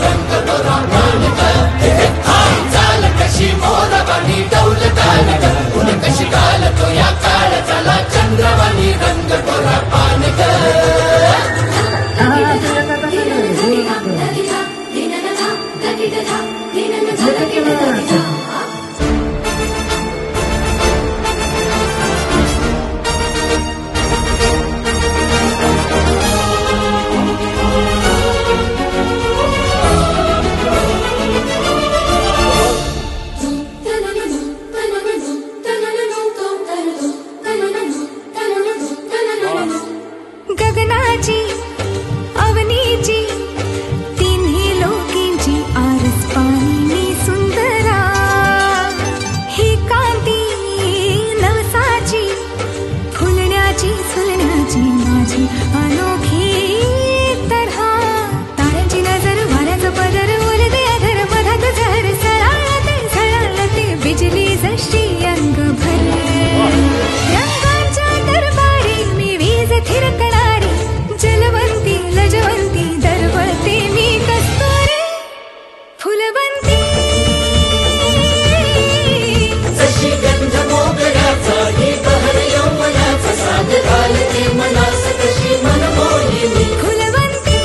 रंग गोरा पान ग चाल कशी मोरवानी डौलदार ग फुल कशी घालतो या काळजाला चंद्रवाणी रंग गोरा पान ग गगनाची अवनीची तिन्ही लोकींची आरस पाणी सुंदरा ही कांती नवसाची फुलण्याची फुलण्याची माझी अनोखी तऱ्हा ताऱ्यांची नजर वाऱ्याचं पदर उरदे अधर मधात झर सळाळते बिजली जशी अंग भर रंगांच्या दरबारी मी वीज थिरकणारी जलवंती लजवंती दरवळते मी कस्तुरी फुलवंती जशी गंध मोगऱ्याचा ही बहर यौवनाचा साथ घालते मनास कशी मनमोहिनी फुलवंती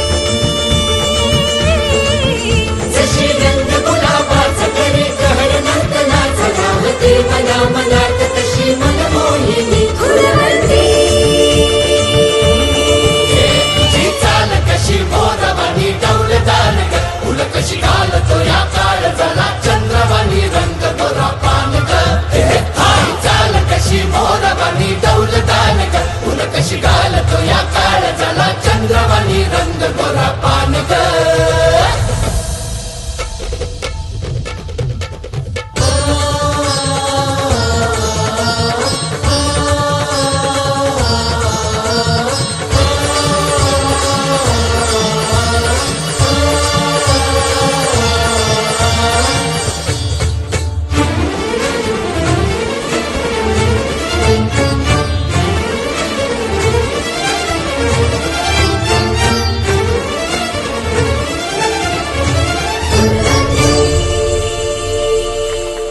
जशी गंध गुलाबाचा करे कहर नर्तनाचा धावते मना मनात कशी मनमोहिनी फुलवंती तुझी चाल कशी मोरवानी डौलदार ग फुल कशी घालतो या काळजाला